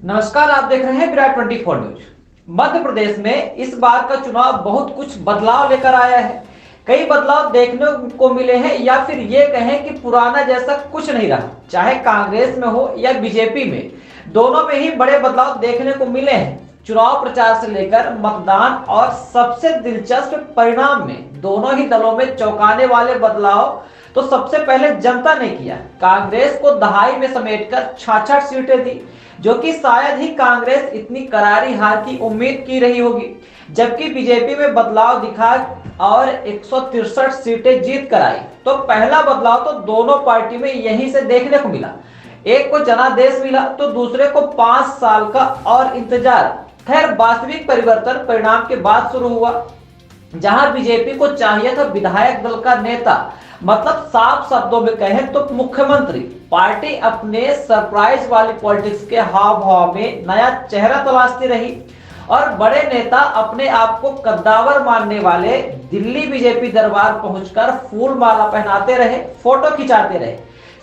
नमस्कार, आप देख रहे हैं विराट 24 न्यूज। मध्य प्रदेश में इस बार का चुनाव बहुत कुछ बदलाव लेकर आया है। कई बदलाव देखने को मिले हैं या फिर ये कहें कि पुराना जैसा कुछ नहीं रहा। चाहे कांग्रेस में हो या बीजेपी में, दोनों में ही बड़े बदलाव देखने को मिले हैं। चुनाव प्रचार से लेकर मतदान और सबसे दिलचस्प परिणाम में दोनों ही दलों में चौंकाने वाले बदलाव तो सबसे पहले जनता ने किया। कांग्रेस को दहाई में समेटकर 66 सीटें दी, जो कि शायद ही कांग्रेस इतनी करारी हार की उम्मीद की रही होगी। जबकि बीजेपी में बदलाव दिखा और 163 सीटें जीत कर आई। तो पहला बदलाव तो दोनों पार्टी में यहीं से देखने को मिला। एक को जनादेश मिला तो दूसरे को 5 साल का और इंतजार। खैर, वास्तविक परिवर्तन परिणाम के बाद शुरू हुआ। जहां बीजेपी को चाहिए था विधायक दल का नेता, मतलब साफ शब्दों में कहें तो मुख्यमंत्री, पार्टी अपने सरप्राइज वाली पॉलिटिक्स के हाव भाव में नया चेहरा तलाशती रही और बड़े नेता अपने आप को कद्दावर मानने वाले दिल्ली बीजेपी दरबार पहुंचकर फूल माला पहनाते रहे, फोटो खिंचाते रहे।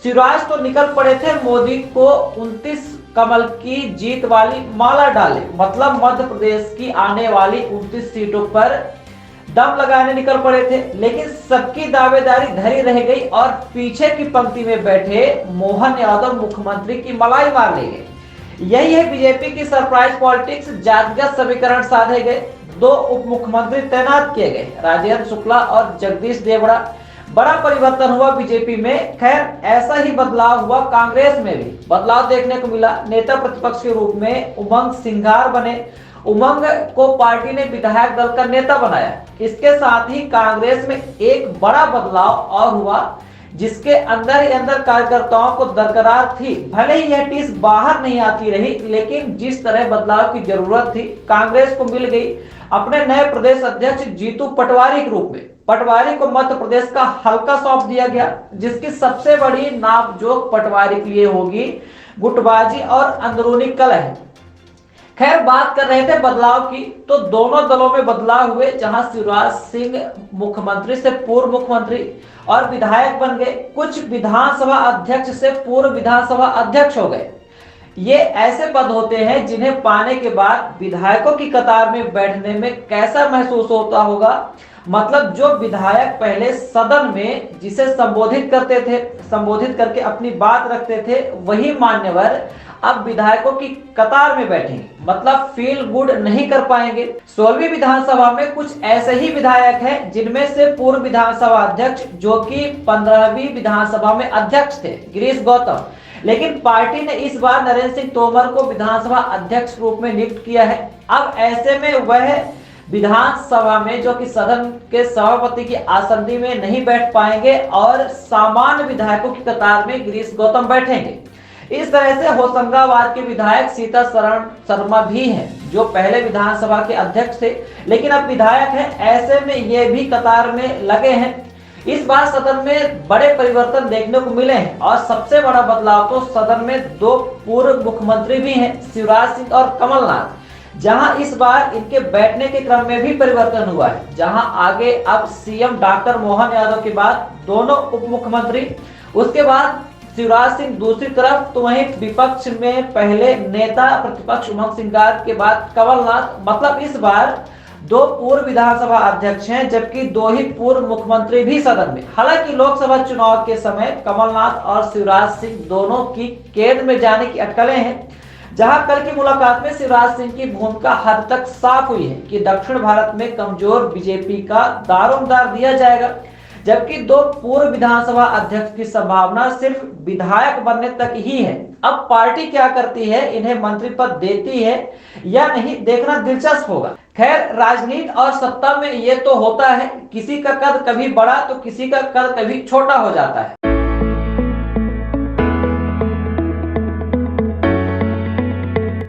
शिवराज तो निकल पड़े थे मोदी को 29 कमल की जीत वाली माला डाले, मतलब मध्य प्रदेश की आने वाली 29 सीटों पर दम लगाने निकल पड़े थे। लेकिन सबकी दावेदारी धरी रह गई और पीछे की पंक्ति में बैठे मोहन यादव मुख्यमंत्री की मलाई मार ले गए। यही है बीजेपी की सरप्राइज पॉलिटिक्स। जातिगत समीकरण साधे गए, 2 उप मुख्यमंत्री तैनात किए गए, राजेंद्र शुक्ला और जगदीश देवड़ा। बड़ा परिवर्तन हुआ बीजेपी में। खैर, ऐसा ही बदलाव हुआ कांग्रेस में भी। बदलाव देखने को मिला। नेता प्रतिपक्ष के रूप में उमंग सिंघार बने। उमंग को पार्टी ने विधायक दल का नेता बनाया। इसके साथ ही कांग्रेस में एक बड़ा बदलाव और हुआ, जिसके अंदर ही अंदर कार्यकर्ताओं को दरकरार थी। भले ही यह टीस बाहर नहीं आती रही, लेकिन जिस तरह बदलाव की जरूरत थी कांग्रेस को मिल गई अपने नए प्रदेश अध्यक्ष जीतू पटवारी के रूप में। पटवारी को मध्य प्रदेश का हल्का सौंप दिया गया, जिसकी सबसे बड़ी नापजोक पटवारी के लिए होगी गुटबाजी और अंदरूनी कलह। खैर, बात कर रहे थे बदलाव की, तो दोनों दलों में बदलाव हुए। जहां शिवराज सिंह मुख्यमंत्री से पूर्व मुख्यमंत्री और विधायक बन गए। कुछ विधानसभा अध्यक्ष से पूर्व विधानसभा अध्यक्ष हो गए। ये ऐसे पद होते हैं जिन्हें पाने के बाद विधायकों की कतार में बैठने में कैसा महसूस होता होगा। मतलब जो विधायक पहले सदन में जिसे संबोधित करते थे, संबोधित करके अपनी बात रखते थे, वही मान्यवर अब विधायकों की कतार में बैठेंगे, मतलब फील गुड नहीं कर पाएंगे। 16वीं विधानसभा में कुछ ऐसे ही विधायक हैं जिनमें से पूर्व विधानसभा अध्यक्ष, जो कि 15वीं विधानसभा में अध्यक्ष थे, गिरीश गौतम। लेकिन पार्टी ने इस बार नरेंद्र सिंह तोमर को विधानसभा अध्यक्ष रूप में नियुक्त किया है। अब ऐसे में वह विधानसभा में, जो कि सदन के सभापति की आसंदी में नहीं बैठ पाएंगे और सामान्य विधायकों की कतार में गिरीश गौतम बैठेंगे। इस तरह से होशंगाबाद के विधायक सीतासरण शर्मा भी हैं, जो पहले विधानसभा के अध्यक्ष थे लेकिन अब विधायक हैं। ऐसे में ये भी कतार में लगे हैं। इस बार सदन में बड़े परिवर्तन देखने को मिले हैं और सबसे बड़ा बदलाव तो सदन में 2 पूर्व मुख्यमंत्री भी हैं, शिवराज सिंह और कमलनाथ। जहां इस बार इनके बैठने के क्रम में भी परिवर्तन हुआ है। जहां आगे अब सीएम डॉक्टर मोहन यादव के बाद दोनों उप मुख्यमंत्री, उसके बाद शिवराज सिंह दूसरी तरफ, तो वहीं विपक्ष में पहले नेता प्रतिपक्ष उमंग सिंघार के बाद कमलनाथ। मतलब इस बार 2 पूर्व विधानसभा अध्यक्ष हैं, जबकि 2 ही पूर्व मुख्यमंत्री भी सदन में। हालांकि लोकसभा चुनाव के समय कमलनाथ और शिवराज सिंह दोनों की कैद में जाने की अटकलें हैं। जहां कल की मुलाकात में शिवराज सिंह की भूमिका हद तक साफ हुई है कि दक्षिण भारत में कमजोर बीजेपी का दारोमदार दिया जाएगा, जबकि 2 पूर्व विधानसभा अध्यक्ष की संभावना सिर्फ विधायक बनने तक ही है। अब पार्टी क्या करती है, इन्हें मंत्री पद देती है या नहीं, देखना दिलचस्प होगा। खैर, राजनीति और सत्ता में ये तो होता है, किसी का कद कभी बड़ा तो किसी का कद कभी छोटा हो जाता है।